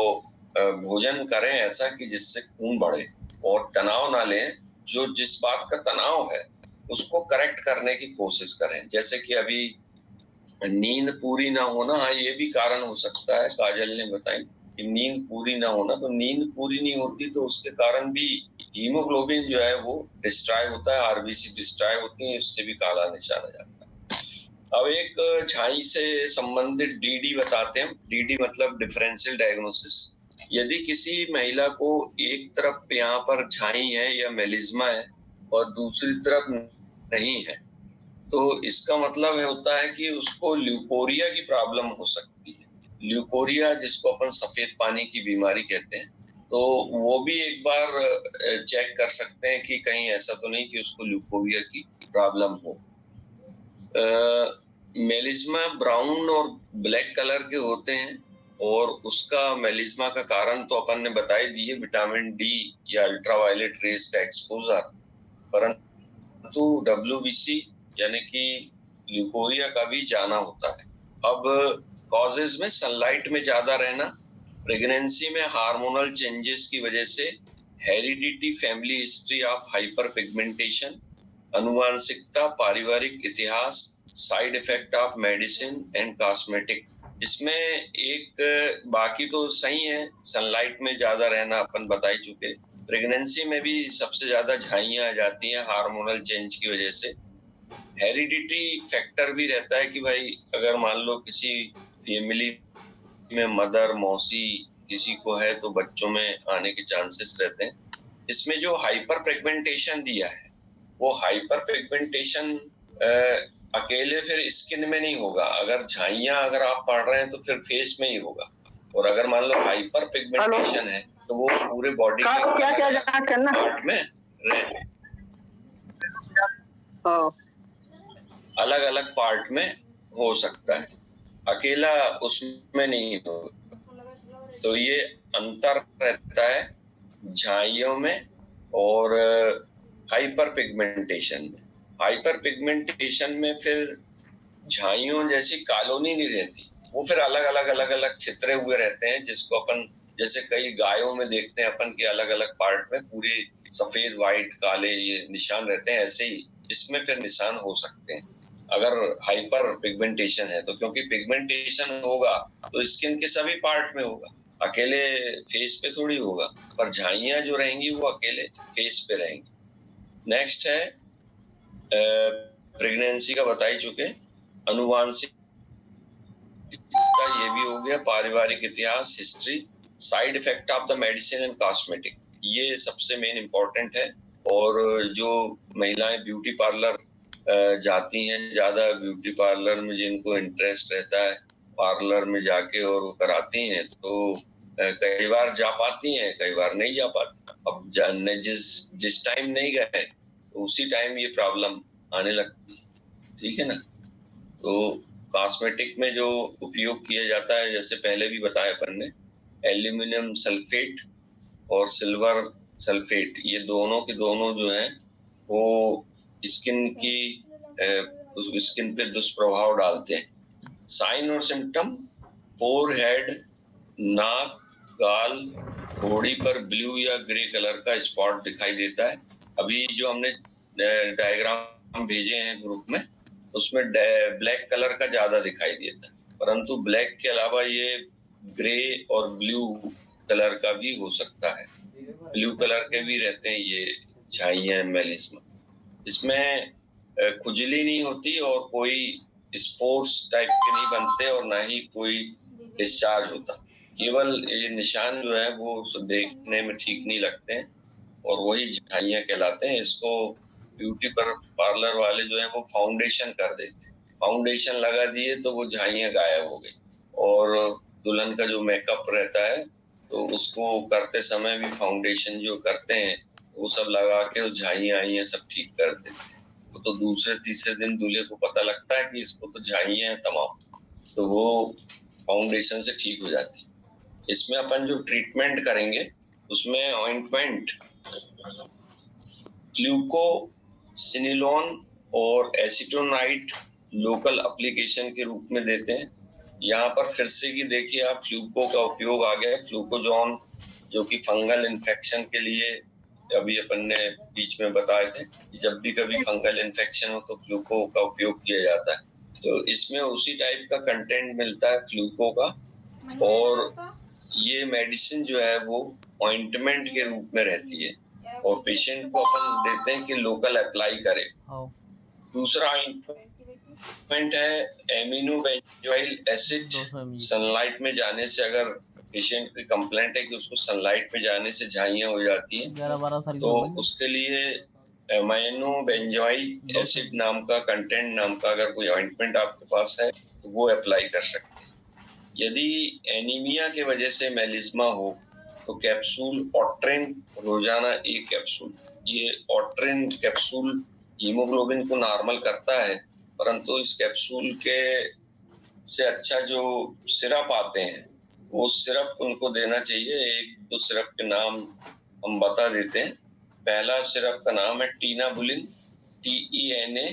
भोजन करें ऐसा कि जिससे खून बढ़े, और तनाव ना लें। जो जिस बात का तनाव है उसको करेक्ट करने की कोशिश करें। जैसे कि अभी नींद पूरी ना होना, हाँ ये भी कारण हो सकता है, काजल ने बताई। नींद पूरी ना होना, तो नींद पूरी नहीं होती तो उसके कारण भी हीमोग्लोबिन जो है वो डिस्ट्रॉय होता है, आरबीसी डिस्ट्रॉय होती है, इससे भी काला निशान आ जाता है। अब एक झाई से संबंधित डीडी बताते हैं। डीडी मतलब डिफरेंशियल डायग्नोसिस। यदि किसी महिला को एक तरफ यहाँ पर झाई है या मेलिज्मा है और दूसरी तरफ नहीं है, तो इसका मतलब होता है कि उसको ल्यूकोरिया की प्रॉब्लम हो सकती है। ल्यूकोरिया जिसको अपन सफेद पानी की बीमारी कहते हैं, तो वो भी एक बार चेक कर सकते हैं कि कहीं ऐसा तो नहीं कि उसको ल्यूकोरिया की प्रॉब्लम हो। मेलिज्मा ब्राउन और ब्लैक कलर के होते हैं और उसका मेलिज्मा का कारण तो अपन ने बता ही दिए, विटामिन डी या अल्ट्रावायलेट रेज का एक्सपोजर। परंतु WBC यानी कि ल्यूकोरिया का भी जाना होता है। अब कॉजेज में सनलाइट में ज्यादा रहना, प्रेगनेंसी में हार्मोनल चेंजेस की वजह से, heredity, family history of hyper pigmentation, अनुवांशिकता, पारिवारिक इतिहास, side effect of medicine and cosmetic. इसमें एक बाकी तो सही है, सनलाइट में ज्यादा रहना अपन बता ही चुके। प्रेगनेंसी में भी सबसे ज्यादा झाइयां आ जाती हैं हार्मोनल चेंज की वजह से। हेरिडिटी फैक्टर भी रहता है कि भाई अगर मान लो किसी फैमिली में मदर, मौसी किसी को है तो बच्चों में आने के चांसेस रहते हैं। इसमें जो हाइपर पिगमेंटेशन दिया है वो हाइपर पिगमेंटेशन अकेले फिर स्किन में नहीं होगा। अगर झाइयां अगर आप पढ़ रहे हैं तो फिर फेस में ही होगा, और अगर मान लो हाइपर पिगमेंटेशन है तो वो पूरे बॉडी के पार्ट में अलग अलग पार्ट में हो सकता है, अकेला उसमें नहीं होगा। तो ये अंतर रहता है झाइयों में और हाइपर पिगमेंटेशन में। हाइपर पिगमेंटेशन में फिर झाइयों जैसी कॉलोनी नहीं रहती, वो फिर अलग अलग छितरे हुए रहते हैं, जिसको अपन जैसे कई गायों में देखते हैं अपन के अलग अलग पार्ट में पूरे सफेद, व्हाइट, काले ये निशान रहते हैं, ऐसे ही इसमें फिर निशान हो सकते हैं अगर हाइपर पिगमेंटेशन है तो। क्योंकि पिगमेंटेशन होगा तो स्किन के सभी पार्ट में होगा, अकेले फेस पे थोड़ी होगा, पर झाइयां जो रहेंगी वो अकेले फेस पे रहेंगी। नेक्स्ट है प्रेगनेंसी का बता ही चुके, अनुवांशिक ये भी हो गया, पारिवारिक इतिहास, history, side effect of the medicine and cosmetic, ये सबसे मेन इम्पोर्टेंट है। और जो महिलाएं ब्यूटी पार्लर जाती हैं, ज्यादा ब्यूटी पार्लर में जिनको इंटरेस्ट रहता है पार्लर में जाके और वो कराती हैं, तो कई बार जा पाती हैं, कई बार नहीं जा पाती। अब जिस टाइम नहीं गए तो उसी टाइम ये प्रॉब्लम आने लगती है, ठीक है ना। तो कॉस्मेटिक में जो उपयोग किया जाता है, जैसे पहले भी बताया अपन ने, एल्यूमिनियम सल्फेट और सिल्वर सल्फेट, ये दोनों के दोनों जो है वो स्किन की उस स्किन पे दुष्प्रभाव डालते हैं। साइन और सिम्टम, फोरहेड, नाक, गाल, बॉडी पर ब्लू या ग्रे कलर का स्पॉट दिखाई देता है। अभी जो हमने डायग्राम भेजे हैं ग्रुप में, उसमें ब्लैक कलर का ज्यादा दिखाई देता है, परंतु ब्लैक के अलावा ये ग्रे और ब्लू कलर का भी हो सकता है। ब्लू कलर के भी रहते हैं ये झाइयां, मेलिज्मा। इसमें खुजली नहीं होती और कोई स्पोर्स टाइप के नहीं बनते और ना ही कोई डिस्चार्ज होता। केवल ये निशान जो है वो देखने में ठीक नहीं लगते हैं और वही झाइयां कहलाते हैं। इसको ब्यूटी पार्लर वाले जो है वो फाउंडेशन कर देते हैं, फाउंडेशन लगा दिए तो वो झाइयां गायब हो गई। और दुल्हन का जो मेकअप रहता है तो उसको करते समय भी फाउंडेशन जो करते हैं वो सब लगा के झाइयां आइयां सब ठीक कर देते हैं। तो दूसरे तीसरे दिन दूल्हे को पता लगता है कि इसको तो झाइयां हैं तमाम, तो वो फाउंडेशन से ठीक हो जाती है। इसमें अपन जो ट्रीटमेंट करेंगे उसमें ऑइंटमेंट फ्लूकोसिनिलोन और एसीटोनाइट लोकल एप्लीकेशन के रूप में देते हैं। यहाँ पर फिर से कि देखिए आप, फ्लूको का उपयोग आ गया, फ्लूकोजोन, जो कि फंगल इन्फेक्शन के लिए अभी अपन ने बीच में बताए थे, जब भी कभी फंगल इन्फेक्शन हो तो फ्लूको का उपयोग किया जाता है। तो इसमें उसी टाइप का कंटेंट मिलता है फ्लूको का। और ये मेडिसिन जो है वो ऑइंटमेंट के रूप में रहती है और पेशेंट को अपन देते हैं कि लोकल अप्लाई करे। दूसरा ऑइंटमेंट है एमिनो बेंजोइल एसिड। सनलाइट में जाने से अगर पेशेंट की कंप्लेंट है कि उसको सनलाइट में जाने से झाइयां हो जाती हैं, तो उसके लिए एमिनो बेंजोइल एसिड नाम का कंटेंट नाम का अगर कोई ऑइंटमेंट आपके पास है तो वो अप्लाई कर सकते हैं। यदि एनीमिया के वजह से मेलिस्मा हो तो कैप्सूल ऑट्रिन रोजाना 1 कैप्सूल। ये ऑट्रिन कैप्सूल हीमोग्लोबिन को नॉर्मल करता है, परंतु इस कैप्सूल के से अच्छा जो सिरप आते हैं वो सिरप उनको देना चाहिए। एक दो सिरप के नाम हम बता देते हैं। पहला सिरप का नाम है टीनाबुलिन, TENABULIN,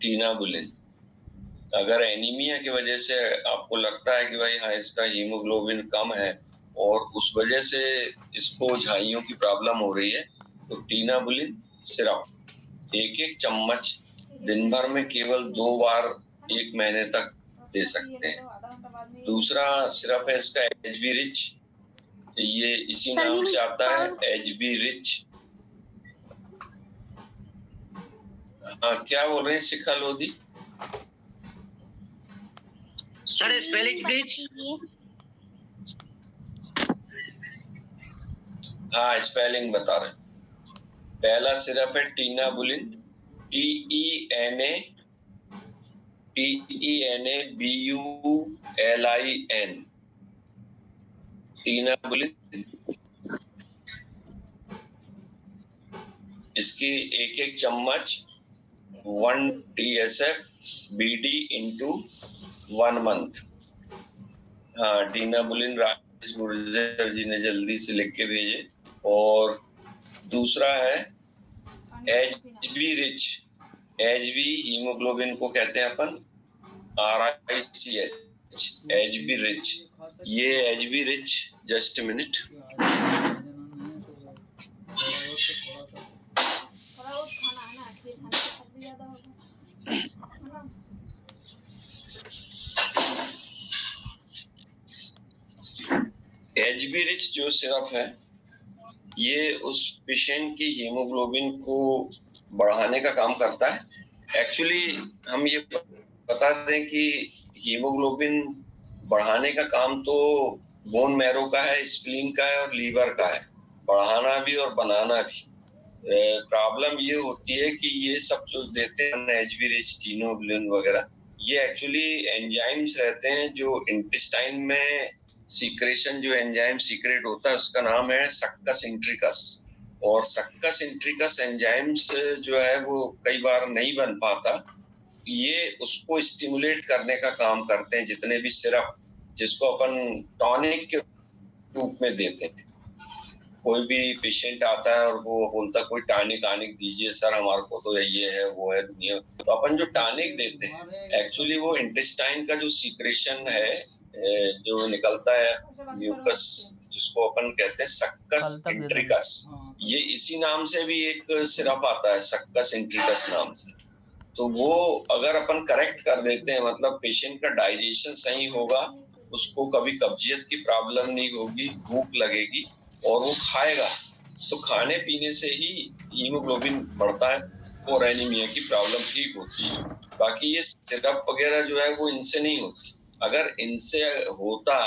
टीनाबुलिन। अगर एनीमिया की वजह से आपको लगता है कि भाई हाँ इसका हीमोग्लोबिन कम है और उस वजह से इसको झाइयों की प्रॉब्लम हो रही है, तो टीनाबुलिन सिरप 1-1 चम्मच दिन भर में केवल 2 बार 1 महीने तक दे सकते हैं। दूसरा सिरप है इसका HB रिच, ये इसी नाम से आता है HB रिच। हाँ, क्या बोल रहे हैं Shikha Lodhi? Sir spelling please. हाँ, स्पेलिंग बता रहे हैं। पहला सिरप है टीनाबुलिन, TENABULIN, टीनाबुलिन। इसकी 1-1 चम्मच 1 TSF BD into 1 month। हाँ, टीनाबुलिन राजेश गुर्जर जी ने जल्दी से लिख के भेजे। और दूसरा है HB रिच। HB हीमोग्लोबिन को कहते हैं अपन RICH, HB रिच। ये HB rich, just a minute. HB rich जो सिरप है ये उस पेशेंट की हीमोग्लोबिन को बढ़ाने का काम करता है। एक्चुअली हम ये बता दें कि हीमोग्लोबिन बढ़ाने का काम तो बोन मैरो का है, स्प्लीन का है और लीवर का है, बढ़ाना भी और बनाना भी। प्रॉब्लम ये होती है कि ये सब जो देते हैं HB रिच, टीनाबुलिन वगैरह, ये एक्चुअली एंजाइम्स रहते हैं जो इंटेस्टाइन में सीक्रेशन, जो एंजाइम सीक्रेट होता है उसका नाम है सक्कस इंट्रिकस। और सक्कस इंट्रिकस एंजाइम्स जो है वो कई बार नहीं बन पाता, ये उसको स्टिमुलेट करने का काम करते हैं। जितने भी सिरप जिसको अपन टॉनिक के रूप में देते हैं, कोई भी पेशेंट आता है और वो बोलता है कोई टॉनिक दीजिए सर, हमारे को तो ये है वो है दुनिया, तो अपन जो टॉनिक देते हैं एक्चुअली वो इंटेस्टाइन का जो सीक्रेशन है, जो निकलता है म्यूकस, जिसको अपन कहते हैं सक्कस इंट्रिकस, ये इसी नाम से भी एक सिरप आता है सक्कस इंट्रिकस नाम से। तो वो अगर अपन करेक्ट कर देते हैं, मतलब पेशेंट का डाइजेशन सही होगा, उसको कभी कब्जियत की प्रॉब्लम नहीं होगी, भूख लगेगी और वो खाएगा, तो खाने पीने से ही हीमोग्लोबिन बढ़ता है और एनीमिया की प्रॉब्लम ठीक होती है। बाकी ये सिरप वगैरह जो है वो इनसे नहीं होती। अगर इनसे होता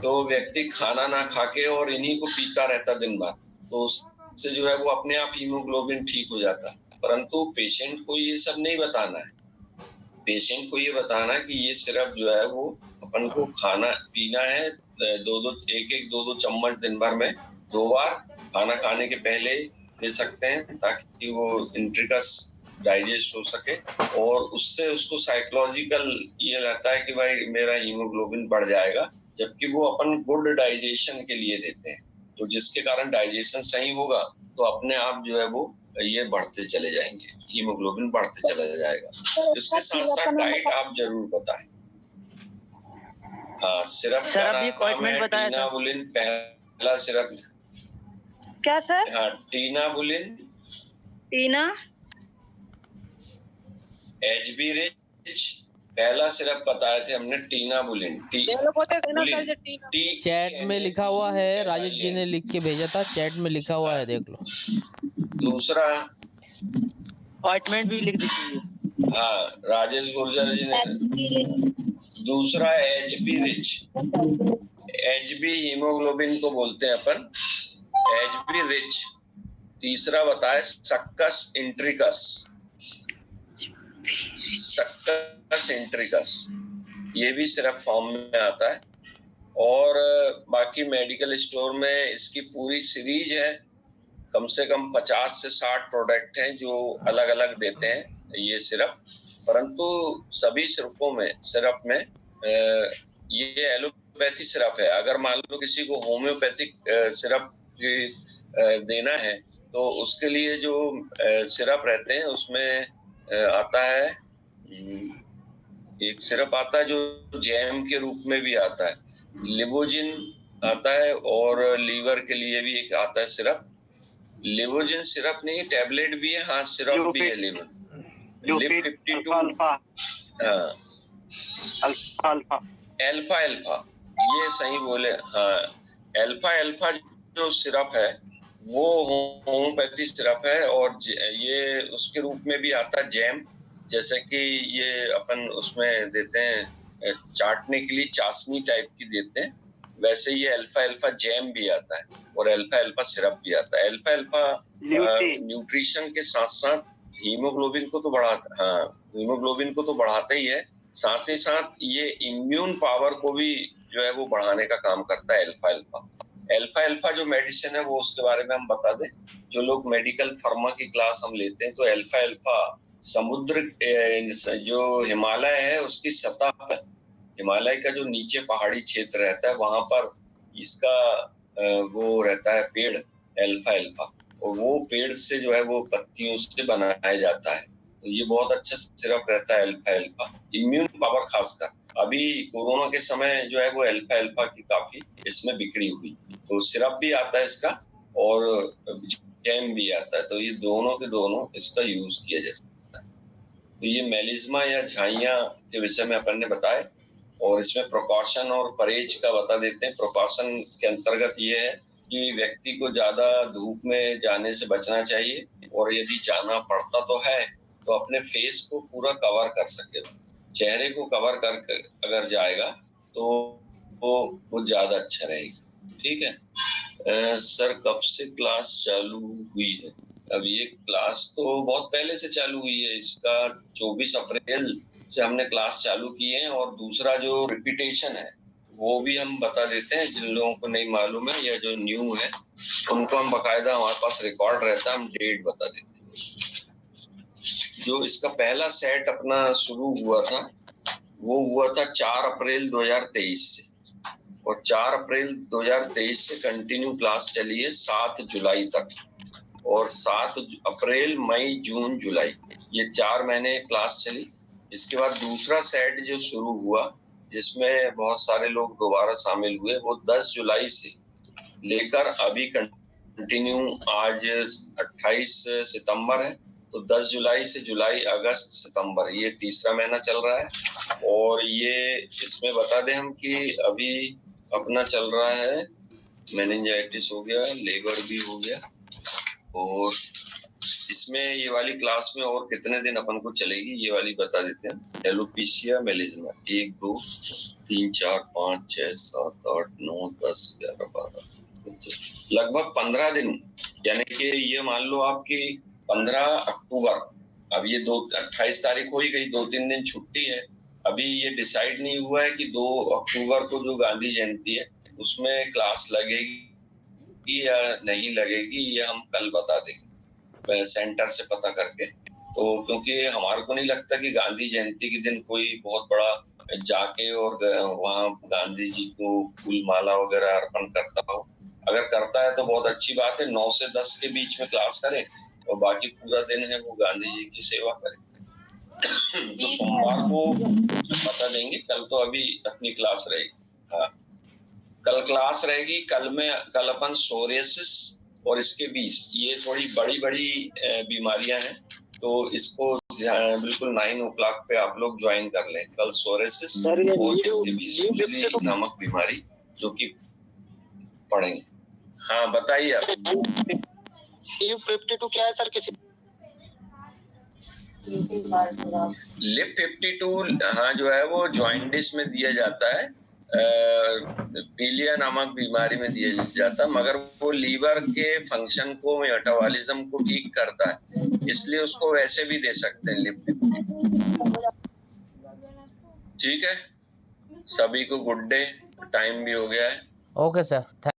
तो व्यक्ति खाना ना खा के और इन्हीं को पीता रहता दिन भर, तो उससे जो है वो अपने आप हीमोग्लोबिन ठीक हो जाता। परंतु पेशेंट को ये सब नहीं बताना है। पेशेंट को ये बताना कि ये सिरप जो है वो अपन को खाना पीना है, 1-2 चम्मच दिन भर में 2 बार, खाना खाने के पहले दे सकते हैं ताकि वो इंट्रिकस डाइजेस्ट हो सके और उससे उसको साइकोलॉजिकल ये रहता है कि भाई मेरा हीमोग्लोबिन बढ़ जाएगा, जबकि वो अपन गुड डाइजेशन के लिए देते हैं। तो जिसके कारण डाइजेशन सही होगा तो अपने आप जो है वो ये बढ़ते चले जाएंगे, हीमोग्लोबिन बढ़ते चला जाएगा। इसके साथ साथ डाइट आप जरूर बताएं। हाँ, सिरप सर अभी अपॉइंटमेंट बताया था। टीनाबुलिन पहला सिरप। क्या सर? हाँ, टीनाबुलिन, टीना HB रिच पहला सिरप बताए थे हमने टीनाबुलिन। चैट में लिखा हुआ है, राजेश जी ने लिख के भेजा था, चैट में लिखा हुआ है, देख लो। दूसरा ऑइंटमेंट भी लिख दीजिए। हाँ, राजेश गुर्जर जी ने। दूसरा HB रिच, HB हीमोग्लोबिन को बोलते हैं अपन, HB रिच। तीसरा बताए सक्कस इंट्रिकस, सक्कस इंट्रिकस, ये भी सिरप फॉर्म में आता है। और बाकी मेडिकल स्टोर में इसकी पूरी सीरीज है, कम से कम 50 से 60 प्रोडक्ट हैं जो अलग अलग देते हैं ये सिरप। परंतु सभी सिरप में ये एलोपैथी सिरप है। अगर मान लो किसी को होम्योपैथिक सिरप देना है तो उसके लिए जो सिरप रहते हैं उसमें आता है, एक सिरप आता है जो जैम के रूप में भी आता है, लिवोजिन आता है, और लीवर के लिए भी एक आता है सिरप। लिवोजिन सिरप नहीं, टैबलेट भी है, हाँ सिरप भी है। लिव 52, हाँ अल्फा, ये सही बोले, हाँ अल्फा जो सिरप है वो होम्योपैथी सिरप है, और ये उसके रूप में भी आता है जैम, जैसे कि ये अपन उसमें देते हैं चाटने के लिए, चाशनी टाइप की देते हैं, वैसे ये अल्फा जैम भी आता है और अल्फा सिरप भी आता है। अल्फा न्यूट्रिशन के साथ साथ हीमोग्लोबिन को तो बढ़ाता, हाँ हीमोग्लोबिन को तो बढ़ाता ही है, साथ ही साथ ये इम्यून पावर को भी जो है वो बढ़ाने का काम करता है अल्फा जो मेडिसिन है वो उसके बारे में हम बता दें। जो लोग मेडिकल फार्मा की क्लास हम लेते हैं तो अल्फा समुद्र जो हिमालय है उसकी सतह पर, हिमालय का जो नीचे पहाड़ी क्षेत्र रहता है वहां पर इसका वो रहता है पेड़ अल्फा, और वो पेड़ से जो है वो पत्तियों से बनाया जाता है। तो ये बहुत अच्छा सिरप रहता है अल्फा, इम्यून पावर खासकर। अभी कोरोना के समय जो है वो अल्फा की काफी इसमें बिक्री हुई, तो सिरप भी आता है इसका और जैम भी आता है, तो ये दोनों के दोनों इसका यूज किया जा सकता है। तो ये मेलिज्मा या झाइयां के विषय में अपन ने बताए, और इसमें प्रिकॉशन और परहेज का बता देते हैं। प्रिकॉशन के अंतर्गत ये है कि व्यक्ति को ज्यादा धूप में जाने से बचना चाहिए, और यदि जाना पड़ता तो है तो अपने फेस को पूरा कवर कर सके, चेहरे को कवर करके अगर जाएगा तो वो ज्यादा अच्छा रहेगा। ठीक है सर, कब से क्लास चालू हुई है? अब ये क्लास तो बहुत पहले से चालू हुई है, इसका 24 अप्रैल से हमने क्लास चालू किए हैं। और दूसरा जो रिपीटेशन है वो भी हम बता देते हैं, जिन लोगों को नहीं मालूम है या जो न्यू है उनको हम बकायदा, हमारे पास रिकॉर्ड रहता है, हम डेट बता देते हैं। जो इसका पहला सेट अपना शुरू हुआ था वो हुआ था 4 अप्रैल 2023 से, और 4 अप्रैल 2023 से कंटिन्यू क्लास चली है 7 जुलाई तक, और 7 अप्रैल मई जून जुलाई ये 4 महीने क्लास चली। इसके बाद दूसरा सेट जो शुरू हुआ जिसमें बहुत सारे लोग दोबारा शामिल हुए वो 10 जुलाई से लेकर अभी कंटिन्यू, आज 28 सितंबर है, तो 10 जुलाई से जुलाई, अगस्त, सितंबर, ये तीसरा महीना चल रहा है। और ये इसमें बता दें हम कि अभी अपना चल रहा है मेनिंजाइटिस हो गया, लेबर भी हो गया, और इसमें ये वाली क्लास में और कितने दिन अपन को चलेगी ये वाली बता देते हैं। एलोपेशिया मेलिज्मा 1 2 3 4 5 6 7 8 9 10 11 12 लगभग 15 दिन, यानी कि ये मान लो आपकी 15 अक्टूबर, अब ये 28 तारीख हो ही गई, 2-3 दिन छुट्टी है। अभी ये डिसाइड नहीं हुआ है कि 2 अक्टूबर को जो गांधी जयंती है उसमें क्लास लगेगी या नहीं लगेगी, ये हम कल बता देंगे सेंटर से पता करके। तो क्योंकि हमारे को नहीं लगता कि गांधी जयंती के दिन कोई बहुत बड़ा जाके और वहाँ गांधी जी को फूल माला वगैरह अर्पण करता हो। अगर करता है तो बहुत अच्छी बात है, 9 से 10 के बीच में क्लास करे और बाकी पूरा दिन है वो गांधी जी की सेवा करे। तो सोमवार को बता देंगे, कल तो अभी अपनी क्लास रहेगी। हाँ, कल क्लास रहेगी। कल अपन सोरियासिस और इसके बीच, ये थोड़ी बड़ी बीमारियां हैं तो इसको बिल्कुल 9 o'clock पे आप लोग ज्वाइन कर लें। कल सोरेसिस सर, ये और न्यू- इसके नामक बीमारी जो कि पढ़ेंगे। हाँ बताइए आप। EU52 क्या है सर? किसी लिप 52 हाँ जो है वो जॉइंटिस में दिया जाता है, पीलिया नामक बीमारी में दिया जाता है, मगर वो लीवर के फंक्शन को, मेटाबॉलिज्म को ठीक करता है, इसलिए उसको वैसे भी दे सकते हैं लिप 52। ठीक है, सभी को गुड डे, टाइम भी हो गया है। Okay sir.